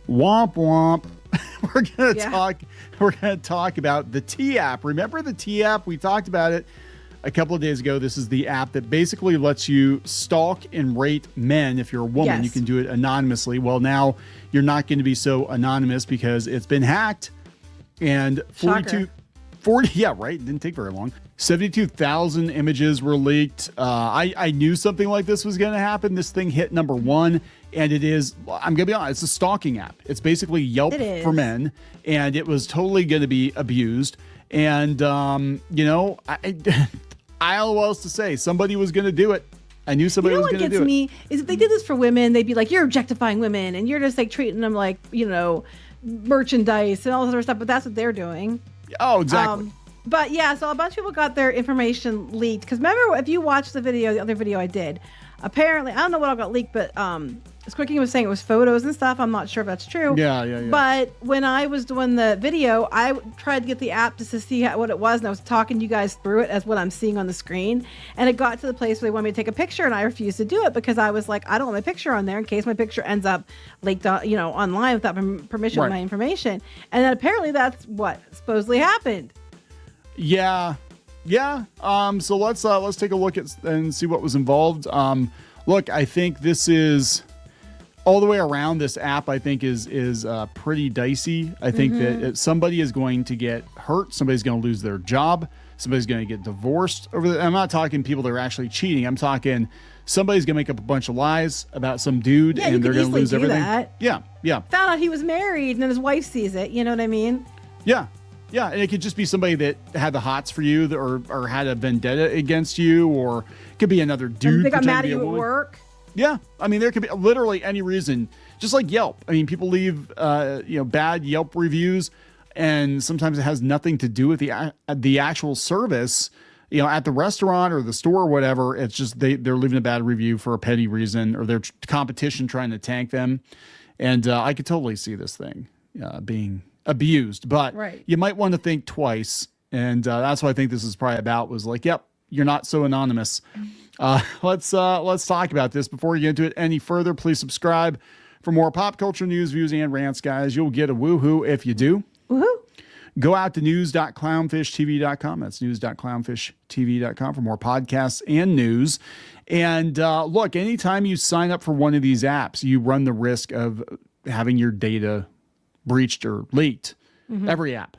Womp womp. We're gonna talk about the T app. Remember the T app? We talked about it a couple of days ago. This is the app that basically lets you stalk and rate men. If you're a woman, Yes. you can do it anonymously. Well, now you're not going to be so anonymous because it's been hacked. And 40, yeah, right. It didn't take very long. 72,000 images were leaked. I knew something like this was going to happen. This thing hit number one, and it is, I'm going to be honest, it's a stalking app. It's basically Yelp for men, and it was totally going to be abused. And, you know, I don't know what else to say. Somebody was going to do it. I knew somebody was going to do it. What gets me is if they did this for women, they'd be like, you're objectifying women, and you're just like treating them like, you know, merchandise and all this other stuff, but that's what they're doing. Oh, exactly. But yeah, so a bunch of people got their information leaked. Because remember, if you watched the other video I did, apparently, I don't know what all got leaked, but Squirky was saying it was photos and stuff. I'm not sure if that's true. Yeah. But when I was doing the video, I tried to get the app just to see what it was, and I was talking you guys through it as what I'm seeing on the screen. And it got to the place where they wanted me to take a picture, and I refused to do it because I was like, I don't want my picture on there in case my picture ends up leaked, online without permission of my information. And then apparently that's what supposedly happened. Yeah. So let's take a look at and see what was involved. Look, I think this is all the way around. This app, I think, is pretty dicey. I think that somebody is going to get hurt. Somebody's going to lose their job. Somebody's going to get divorced over. I'm not talking people that are actually cheating. I'm talking somebody's going to make up a bunch of lies about some dude, and they're going to lose everything. That. Yeah. Found out he was married, and then his wife sees it. You know what I mean? Yeah, and it could just be somebody that had the hots for you or had a vendetta against you, or it could be another dude. They got mad at you at work. Yeah, I mean, there could be literally any reason, just like Yelp. I mean, people leave, bad Yelp reviews, and sometimes it has nothing to do with the actual service, at the restaurant or the store or whatever. It's just they're leaving a bad review for a petty reason, or their competition trying to tank them. And I could totally see this thing being abused, but you might want to think twice. And that's what I think this is probably about, was like, yep, you're not so anonymous. Let's talk about this. Before we get into it any further, please subscribe for more pop culture news, views, and rants, guys. You'll get a woohoo if you do. Woohoo. Go out to news.clownfishtv.com. That's news.clownfishtv.com for more podcasts and news. And look, anytime you sign up for one of these apps, you run the risk of having your data breached or leaked. Every app.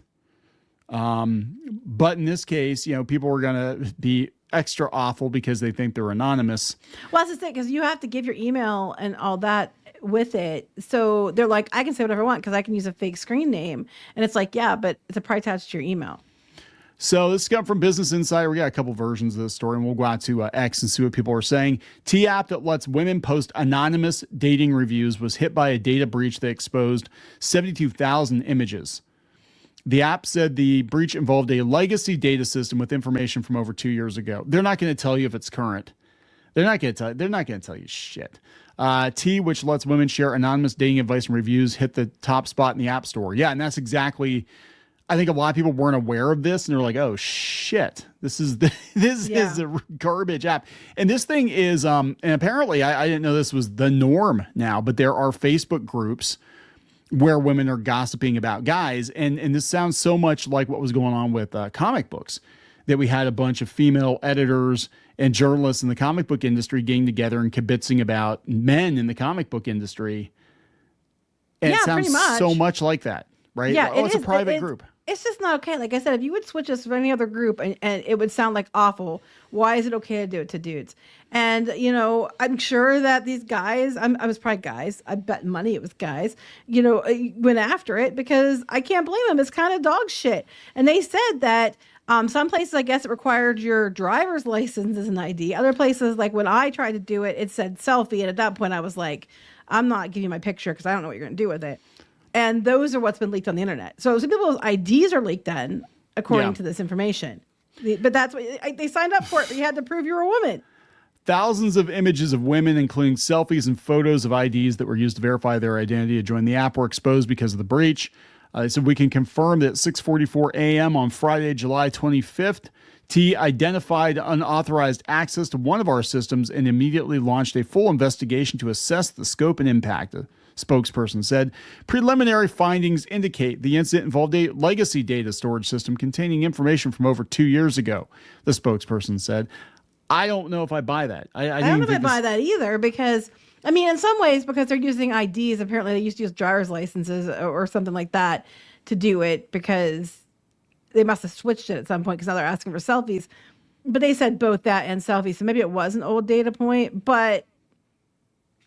But in this case, people are going to be extra awful because they think they're anonymous. Well, that's the thing, because you have to give your email and all that with it. So they're like, I can say whatever I want because I can use a fake screen name. And it's like, yeah, but it's probably attached to your email. So this comes from Business Insider. We got a couple versions of this story, and we'll go out to X and see what people are saying. T app that lets women post anonymous dating reviews was hit by a data breach that exposed 72,000 images. The app said the breach involved a legacy data system with information from over 2 years ago. They're not going to tell you if it's current. They're not going to tell you shit. T, which lets women share anonymous dating advice and reviews, hit the top spot in the App Store. Yeah, and that's exactly. I think a lot of people weren't aware of this, and they're like, "Oh shit, this is a garbage app." And this thing is, and apparently, I didn't know this was the norm now, but there are Facebook groups where women are gossiping about guys, and this sounds so much like what was going on with comic books, that we had a bunch of female editors and journalists in the comic book industry getting together and kibitzing about men in the comic book industry. And it sounds so much like that, right? Yeah, it's a private group. It's just not okay. Like I said, if you would switch this to any other group and it would sound like awful, why is it okay to do it to dudes? And, I'm sure that these guys, I was probably guys, I bet money it was guys, went after it because I can't blame them. It's kind of dog shit. And they said that some places, I guess, it required your driver's license as an ID. Other places, like when I tried to do it, it said selfie. And at that point, I was like, I'm not giving you my picture because I don't know what you're going to do with it. And those are what's been leaked on the internet. So some people's IDs are leaked then, according to this information. But that's what they signed up for it. But you had to prove you were a woman. Thousands of images of women, including selfies and photos of IDs that were used to verify their identity to join the app, were exposed because of the breach. They said we can confirm that at 6:44 a.m. on Friday, July 25th, T identified unauthorized access to one of our systems and immediately launched a full investigation to assess the scope and impact. A spokesperson said preliminary findings indicate the incident involved a legacy data storage system containing information from over 2 years ago, the spokesperson said. I don't know if I buy that. I don't know if I buy that either because, I mean, in some ways, because they're using IDs, apparently they used to use driver's licenses or something like that to do it because they must have switched it at some point because now they're asking for selfies. But they said both that and selfies. So maybe it was an old data point, but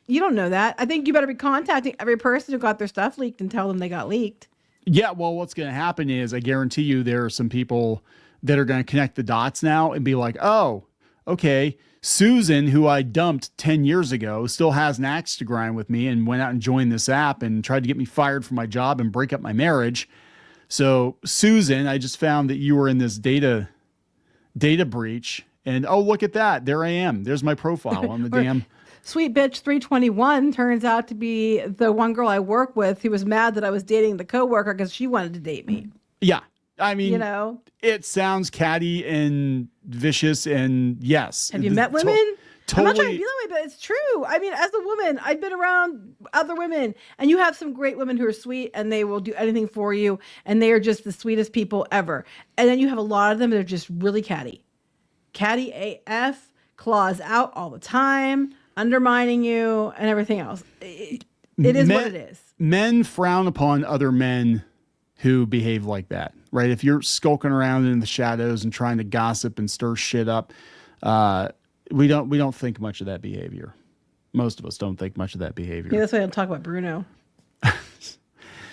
you don't know that. I think you better be contacting every person who got their stuff leaked and tell them they got leaked. Yeah, well, what's going to happen is I guarantee you there are some people that are going to connect the dots now and be like, oh, okay, Susan, who I dumped 10 years ago, still has an axe to grind with me and went out and joined this app and tried to get me fired from my job and break up my marriage. So, Susan, I just found that you were in this data breach. And, oh, look at that. There I am. There's my profile on the damn. Sweet bitch 321 turns out to be the one girl I work with who was mad that I was dating the coworker because she wanted to date me. Yeah. I mean, you know, it sounds catty and vicious. And yes. Have you met women? Totally. I'm not trying to be that way, but it's true. I mean, as a woman, I've been around other women, and you have some great women who are sweet, and they will do anything for you, and they are just the sweetest people ever. And then you have a lot of them that are just really catty. Catty AF, claws out all the time, undermining you, and everything else. It is what it is. Men frown upon other men who behave like that, right? If you're skulking around in the shadows and trying to gossip and stir shit up, we don't think much of that behavior. Most of us don't think much of that behavior. Yeah, that's why I don't talk about Bruno.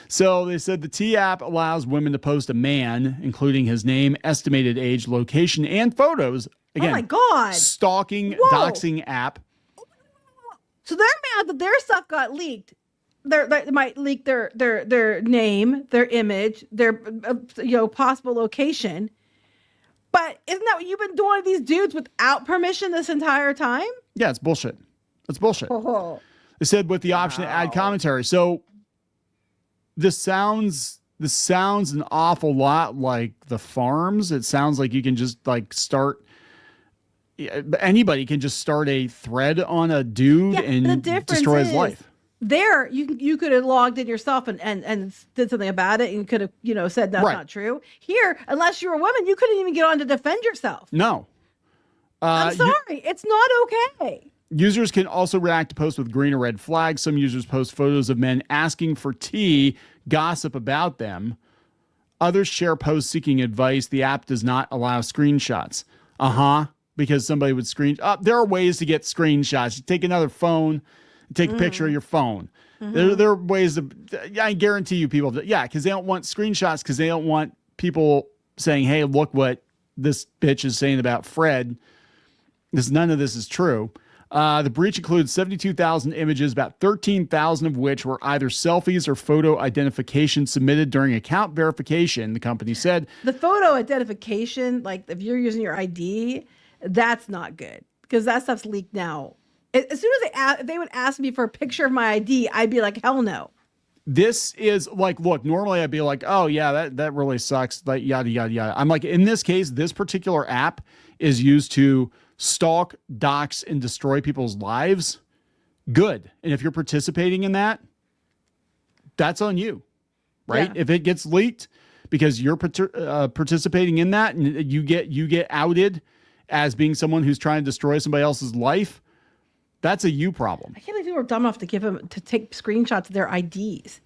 So they said the T app allows women to post a man, including his name, estimated age, location, and photos. Again, oh my God. Stalking, doxing app. So they're mad that their stuff got leaked. They might leak their name, their image, their possible location. But isn't that what you've been doing to these dudes without permission this entire time? Yeah, it's bullshit. It's bullshit. Oh. They said with the option to add commentary. So this sounds an awful lot like the farms. It sounds like you can just anybody can just start a thread on a dude and destroy his life. There, you could have logged in yourself and did something about it and could have, said that's not true. Here, unless you're a woman, you couldn't even get on to defend yourself. No. I'm sorry. It's not okay. Users can also react to posts with green or red flags. Some users post photos of men asking for tea, gossip about them. Others share posts seeking advice. The app does not allow screenshots. Because somebody would there are ways to get screenshots. You take another phone, take a picture of your phone. There are ways I guarantee you people, because they don't want screenshots because they don't want people saying, hey, look what this bitch is saying about Fred. None of this is true. The breach includes 72,000 images, about 13,000 of which were either selfies or photo identification submitted during account verification, the company said. The photo identification, like if you're using your ID, that's not good because that stuff's leaked now. As soon as they would ask me for a picture of my ID, I'd be like, hell no. This is like, look, normally I'd be like, oh yeah, that really sucks. Like yada, yada, yada. I'm like, in this case, this particular app is used to stalk, dox, and destroy people's lives. Good. And if you're participating in that, that's on you, right? Yeah. If it gets leaked because you're participating in that and you get outed as being someone who's trying to destroy somebody else's life, that's a you problem. I can't believe people are dumb enough to take screenshots of their IDs.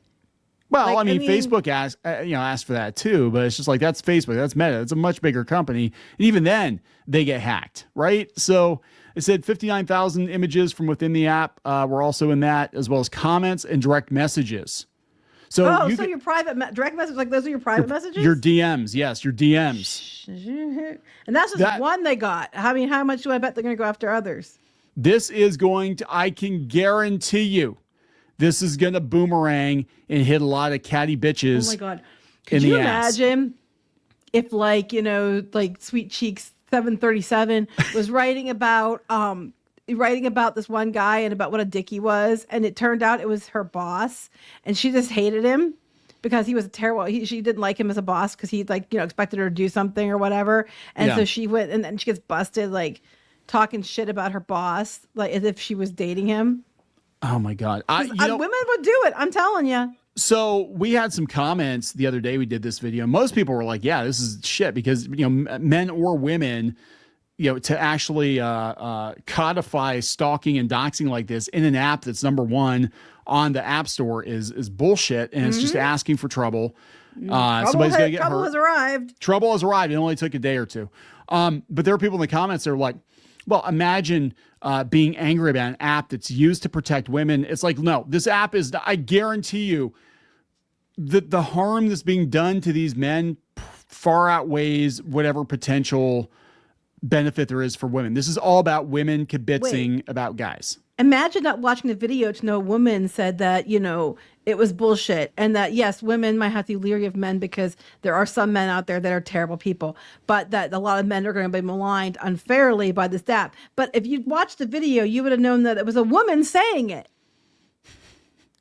Well, I mean, Facebook asked for that too, but it's just like, that's Facebook, that's Meta, it's a much bigger company. And even then they get hacked, right? So it said 59,000 images from within the app were also in that, as well as comments and direct messages. So your private direct message, like those are your private messages? Your DMs, yes, your DMs. And that's just one they got. I mean, how much do I bet they're going to go after others? This is I can guarantee you, this is going to boomerang and hit a lot of catty bitches. Oh my God. Could you imagine if Sweet Cheeks 737 was writing about this one guy and about what a dick he was, and it turned out it was her boss and she just hated him because he was terrible. She didn't like him as a boss because he like, expected her to do something or whatever. And so she went and then she gets busted like talking shit about her boss, like as if she was dating him. Oh my God. Women would do it. I'm telling you. So we had some comments the other day. We did this video. Most people were like, yeah, this is shit because, men or women, to actually codify stalking and doxing like this in an app that's number one on the App Store is bullshit. And it's just asking for trouble. Somebody's going to get hurt. Trouble has arrived. Trouble has arrived. It only took a day or two. But there were people in the comments that are like, well, imagine being angry about an app that's used to protect women. It's like, no, this app is, I guarantee you, the harm that's being done to these men far outweighs whatever potential benefit there is for women. This is all about women kibitzing about guys. Imagine not watching the video to know a woman said that, it was bullshit. And that, yes, women might have to be leery of men because there are some men out there that are terrible people, but that a lot of men are going to be maligned unfairly by this app. But if you'd watched the video, you would have known that it was a woman saying it.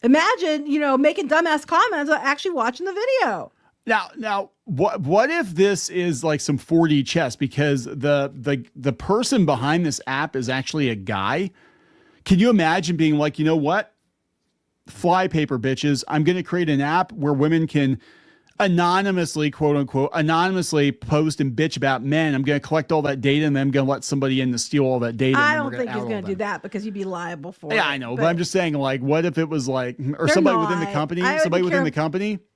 Imagine, making dumbass comments without actually watching the video. Now, what if this is like some 4D chess because the person behind this app is actually a guy? Can you imagine being like, you know what? Fly paper bitches. I'm going to create an app where women can anonymously, quote unquote, post and bitch about men. I'm going to collect all that data and then I'm going to let somebody in to steal all that data. I don't think he's going to do that because you'd be liable for it. Yeah, I know. But I'm just saying, like, what if it was like, or somebody within the company,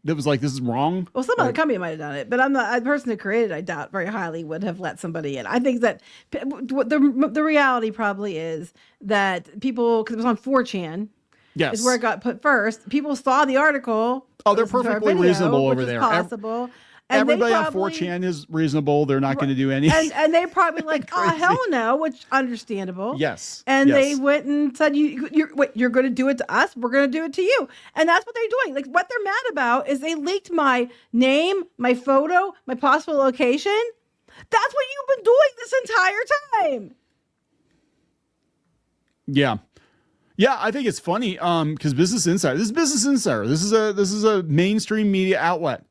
that was like, this is wrong. Well, somebody in the company might have done it, but the person who created it, I doubt very highly would have let somebody in. I think that the reality probably is that people, because it was on 4chan, yes, is where it got put first. People saw the article. Oh, they're perfectly reasonable over there. Possible. Everybody on 4chan is reasonable. They're not going to do anything. And they probably like, oh, hell no, which understandable. Yes. And they went and said, you're going to do it to us. We're going to do it to you. And that's what they're doing. Like what they're mad about is they leaked my name, my photo, my possible location. That's what you've been doing this entire time. Yeah. Yeah, I think it's funny because Business Insider. This is Business Insider. This is a mainstream media outlet.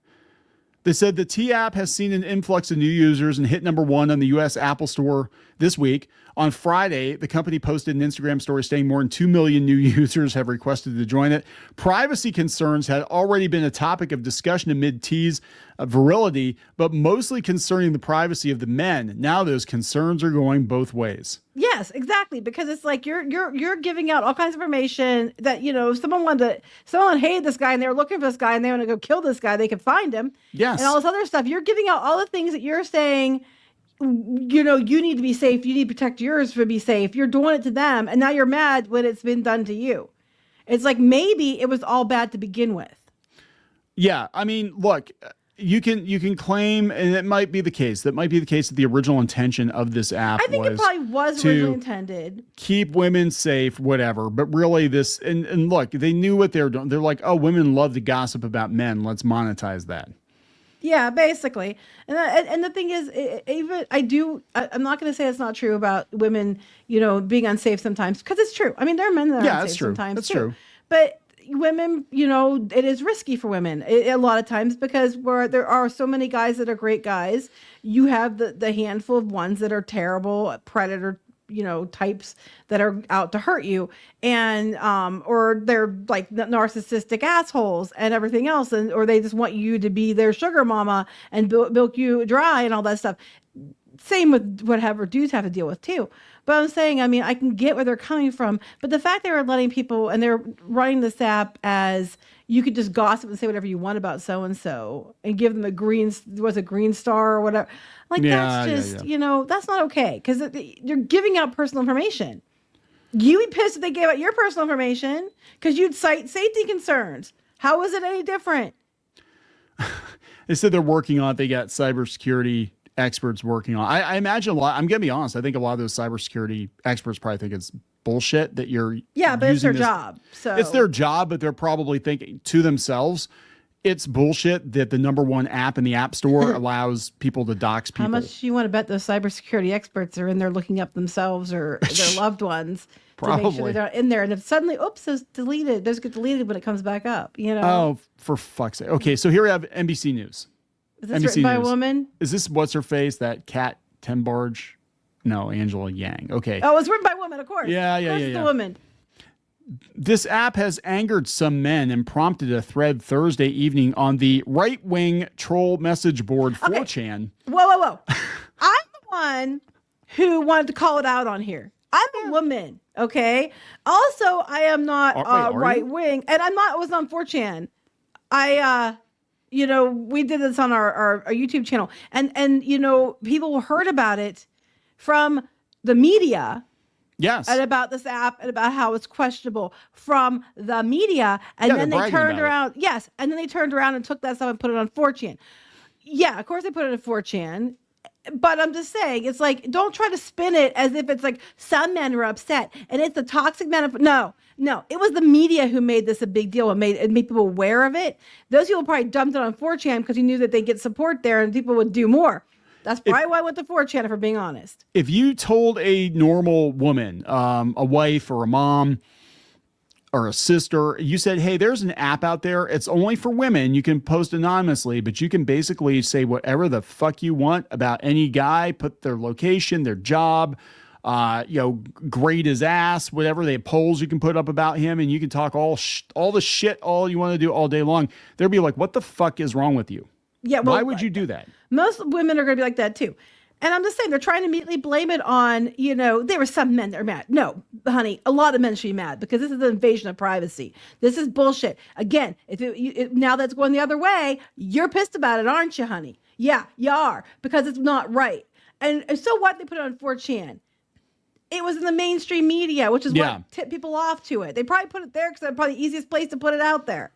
They said the T app has seen an influx of new users and hit number one on the U.S. Apple Store this week. On Friday, the company posted an Instagram story saying more than 2 million new users have requested to join it. Privacy concerns had already been a topic of discussion amid T's virility, but mostly concerning the privacy of the men. Now those concerns are going both ways. Yes, exactly. Because it's like you're giving out all kinds of information that, if someone hated this guy and they were looking for this guy and they want to go kill this guy, they could find him. Yes. And all this other stuff. You're giving out all the things that you're saying, you need to be safe. You need to protect yours to be safe. You're doing it to them. And now you're mad when it's been done to you. It's like maybe it was all bad to begin with. Yeah. I mean, look, you can claim, and it might be the case. That might be the case that the original intention of this app I think it probably was originally intended. Keep women safe, whatever. But really this, and look, they knew what they were doing. They're like, oh, women love to gossip about men. Let's monetize that. Yeah, basically. And the thing is, I'm not going to say it's not true about women, being unsafe sometimes, because it's true. I mean, there are men that are unsafe sometimes. That's true. But women, it is risky for women a lot of times because there are so many guys that are great guys. You have the handful of ones that are terrible predator types that are out to hurt you, and or they're like narcissistic assholes and everything else, or they just want you to be their sugar mama and milk you dry and all that stuff. Same with whatever dudes have to deal with too. But I'm saying, I mean, I can get where they're coming from, but the fact they were letting people, and they're running this app as you could just gossip and say whatever you want about so-and-so and give them a green star or whatever. Like, that's just, that's not okay. Because you're giving out personal information. You'd be pissed if they gave out your personal information because you'd cite safety concerns. How is it any different? They said they're working on it. They got cybersecurity experts working on it. I imagine a lot. I'm going to be honest. I think a lot of those cybersecurity experts probably think it's bullshit that you're but it's their job. So it's their job, but they're probably thinking to themselves, it's bullshit that the #1 app in the App Store allows people to dox people. How much do you want to bet those cybersecurity experts are in there looking up themselves or their loved ones to make sure they're not in there? And if suddenly, oops, it's deleted, those get deleted when it comes back up, you know? Oh, for fuck's sake. Okay, so here we have NBC News. Is this written by a woman? Is this what's her face? That Cat Tenbarge? No, Angela Yang. Okay. Oh, it was written by a woman, of course. Yeah. The woman. This app has angered some men and prompted a thread Thursday evening on the right-wing troll message board 4chan. Whoa. I'm the one who wanted to call it out on here. I'm a woman, okay? Also, I am not right-wing, and I was on 4chan. We did this on our YouTube channel, and people heard about it from the media. Yes. And about this app and about how it's questionable from the media. And then they turned around. Yes. And then they turned around and took that stuff and put it on 4chan. Yeah, of course they put it on 4chan. But I'm just saying, it's like, don't try to spin it as if it's like some men are upset and it's the toxic men. No, it was the media who made this a big deal and made people aware of it. Those people probably dumped it on 4chan because you knew that they'd get support there and people would do more. That's probably why I went to 4chan, if we're being honest. If you told a normal woman, a wife or a mom or a sister, you said, hey, there's an app out there. It's only for women. You can post anonymously, but you can basically say whatever the fuck you want about any guy, put their location, their job, grade his ass, whatever they polls you can put up about him, and you can talk all the shit all you want to do all day long. They'll be like, what the fuck is wrong with you? Yeah, well, why would you do that? Most women are going to be like that too. And I'm just saying, they're trying to immediately blame it on, there were some men that are mad. No, honey, a lot of men should be mad because this is an invasion of privacy. This is bullshit. Again, now that's going the other way, you're pissed about it, aren't you, honey? Yeah, you are, because it's not right. And so what? They put it on 4chan. It was in the mainstream media, which is what tipped people off to it. They probably put it there because that's probably the easiest place to put it out there.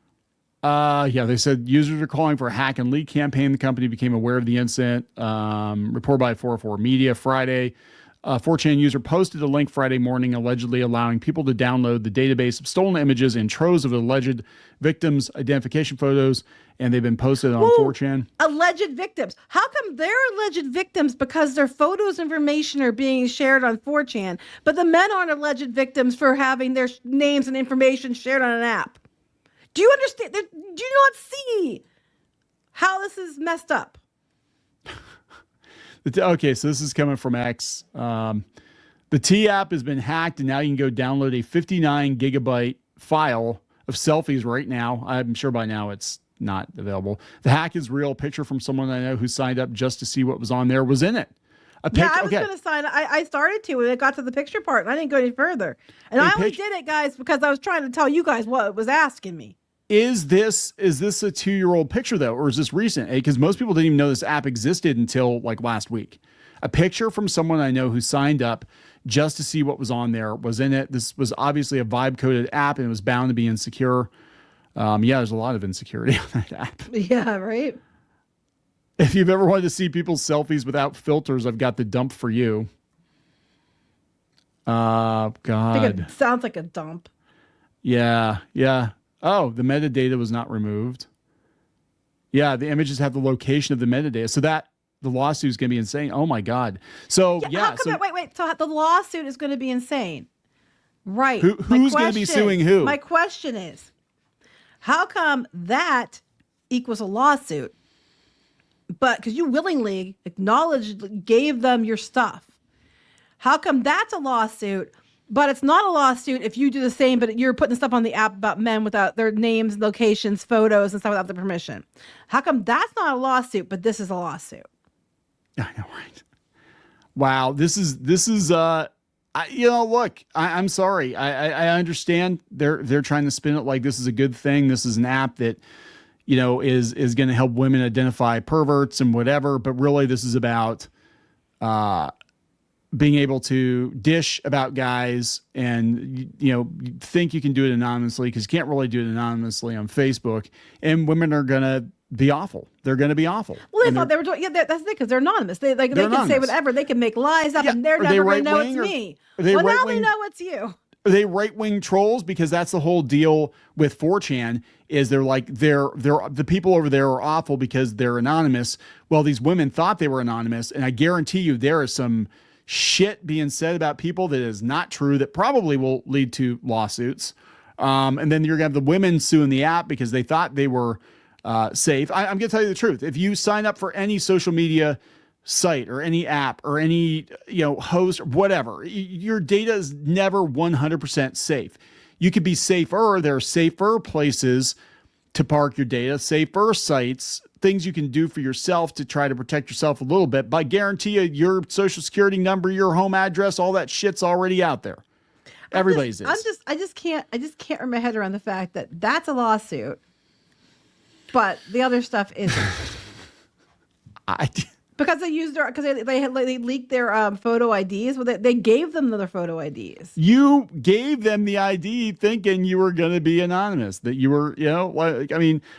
They said users are calling for a hack and leak campaign. The company became aware of the incident. Reported by 404 Media Friday. 4chan user posted a link Friday morning allegedly allowing people to download the database of stolen images and troves of alleged victims' identification photos, and they've been posted on 4chan. Alleged victims. How come they're alleged victims because their photos information are being shared on 4chan, but the men aren't alleged victims for having their names and information shared on an app? Do you understand? Do you not see how this is messed up? Okay, so this is coming from X. The T app has been hacked, and now you can go download a 59 gigabyte file of selfies right now. I'm sure by now it's not available. The hack is real. A picture from someone I know who signed up just to see what was on there was in it. I was going to sign. I started to when it got to the picture part, and I didn't go any further. And I only did it, guys, because I was trying to tell you guys what it was asking me. Is this a 2-year-old picture though, or is this recent? Because most people didn't even know this app existed until like last week. A picture from someone I know who signed up just to see what was on there was in it. This was obviously a vibe coded app, and it was bound to be insecure. There's a lot of insecurity on that app. Yeah, right. If you've ever wanted to see people's selfies without filters, I've got the dump for you. God. I think it sounds like a dump. Yeah. Oh, the metadata was not removed. Yeah, the images have the location of the metadata. So that the lawsuit is going to be insane. Oh my God. So How come wait. So the lawsuit is going to be insane. Right. Who's going to be suing who? My question is, how come that equals a lawsuit? But because you willingly gave them your stuff. How come that's a lawsuit? But it's not a lawsuit if you do the same, but you're putting stuff on the app about men without their names, locations, photos, and stuff without their permission. How come that's not a lawsuit, but this is a lawsuit? I know, right? Wow, this is look, I'm sorry. I understand they're trying to spin it like this is a good thing. This is an app that, is going to help women identify perverts and whatever. But really, this is about being able to dish about guys and, you think you can do it anonymously because you can't really do it anonymously on Facebook. And women are going to be awful. They're going to be awful. Well, they thought they were doing, that's the thing, because they're anonymous. They can say whatever. They can make lies up and they're never going to know it's me. Well, now they know it's you. Are they right-wing trolls? Because that's the whole deal with 4chan is they're like, they're the people over there are awful because they're anonymous. Well, these women thought they were anonymous. And I guarantee you there is some shit being said about people that is not true that probably will lead to lawsuits. And then you're going to have the women suing the app because they thought they were safe. I'm going to tell you the truth. If you sign up for any social media site or any app or any, host or whatever, your data is never 100% safe. You could be safer. There are safer places to park your data, safer sites, things you can do for yourself to try to protect yourself a little bit. But I guarantee you your social security number, your home address, all that shit's already out there. Everybody's I just can't wrap my head around the fact that that's a lawsuit, but the other stuff isn't. Because they used they leaked their photo IDs. Well, they gave them their photo IDs. You gave them the ID thinking you were going to be anonymous, that you were,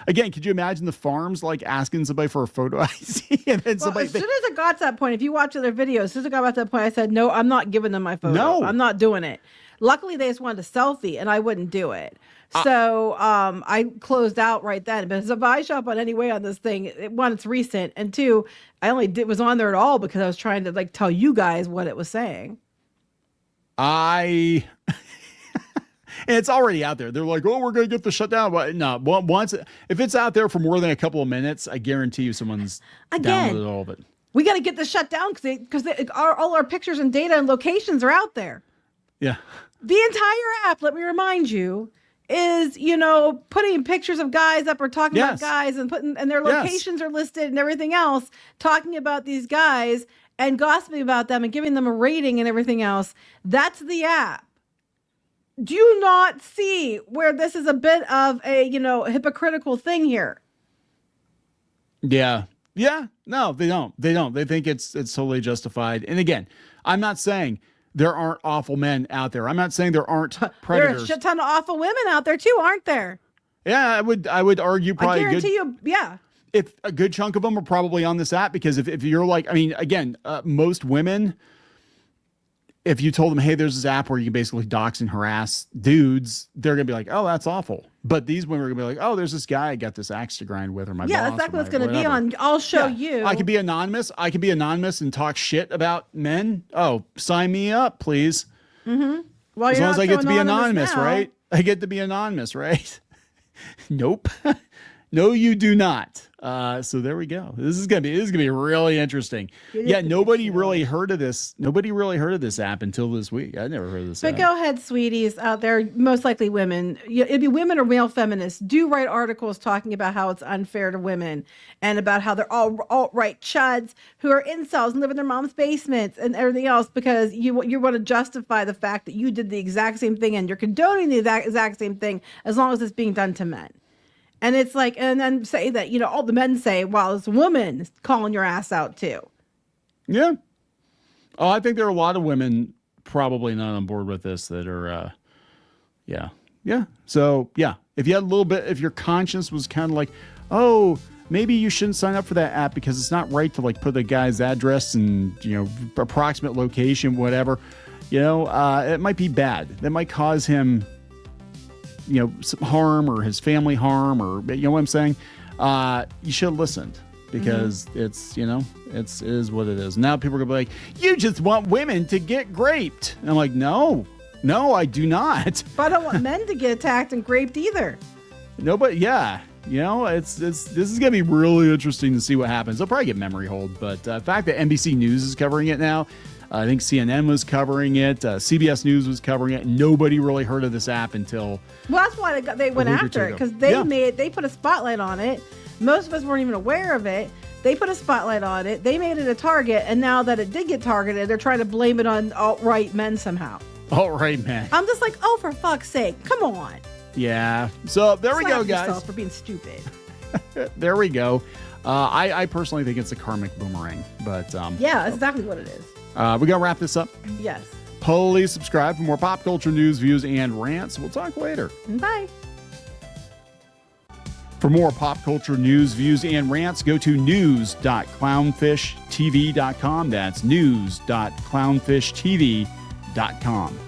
again, could you imagine the farms like asking somebody for a photo ID? And then as soon as it got to that point, if you watch other videos, as soon as it got to that point, I said, no, I'm not giving them my photo. No. I'm not doing it. Luckily, they just wanted a selfie, and I wouldn't do it. So I closed out right then. But if I show up on any way on this thing, one, it's recent, and two, I only was on there at all because I was trying to tell you guys what it was saying. And it's already out there. They're like, oh, we're going to get the shutdown. But no, once if it's out there for more than a couple of minutes, I guarantee you someone's downloaded all of it. We got to get this shut down because all our pictures and data and locations are out there. Yeah. The entire app, let me remind you, is, putting pictures of guys up or talking about guys and their locations are listed and everything else, talking about these guys and gossiping about them and giving them a rating and everything else. That's the app. Do you not see where this is a bit of a, hypocritical thing here? Yeah. Yeah. No, they don't. They think it's totally justified. And again, I'm not saying there aren't awful men out there. I'm not saying there aren't predators. There are a shit ton of awful women out there too, aren't there? Yeah, I would argue probably. I guarantee you, yeah. If a good chunk of them are probably on this app, because if you're like, again, most women, if you told them, hey, there's this app where you can basically dox and harass dudes, they're gonna be like, oh, that's awful. But these women are gonna be like, oh, there's this guy I got this axe to grind with, or my boss. Yeah, that's exactly what it's gonna be on. I'll show you. I can be anonymous. And talk shit about men. Oh, sign me up, please. Mm-hmm. Well, as long as I get to be anonymous, right? I get to be anonymous, right? Nope. No, you do not. So there we go. This is gonna be really interesting. Yeah, nobody really heard of this. Nobody really heard of this app until this week. I never heard of this. But go ahead, sweeties out there, most likely women. It'd be women or male feminists. Do write articles talking about how it's unfair to women and about how they're all alt-right chuds who are incels and live in their mom's basements and everything else because you want to justify the fact that you did the exact same thing and you're condoning the exact same thing as long as it's being done to men. And it's like, and then say that, all the men say, well, it's a woman calling your ass out too. Yeah. Oh, I think there are a lot of women probably not on board with this that are, yeah. Yeah. So, yeah, if you had a little bit, if your conscience was kind of like, oh, maybe you shouldn't sign up for that app because it's not right to put the guy's address and, approximate location, whatever, it might be bad. That might cause him some harm or his family harm or, you know what I'm saying? You should have listened because it's, it is what it is. Now people are gonna be like, you just want women to get raped. And I'm like, no, I do not. But I don't want men to get attacked and raped either. No, but yeah, this is going to be really interesting to see what happens. They'll probably get memory hold, but the fact that NBC News is covering it now, I think CNN was covering it. CBS News was covering it. Nobody really heard of this app until. Well, that's why they went after it because they put a spotlight on it. Most of us weren't even aware of it. They put a spotlight on it. They made it a target, and now that it did get targeted, they're trying to blame it on alt-right men somehow. Alt-right men. I'm just like, oh, for fuck's sake, come on. Yeah. So there we go, guys. Yourself for being stupid. There we go. I personally think it's a karmic boomerang, but yeah, that's exactly what it is. We gotta wrap this up. Yes. Please subscribe for more pop culture news, views, and rants. We'll talk later. Bye. For more pop culture news, views, and rants, go to news.clownfishtv.com. That's news.clownfishtv.com.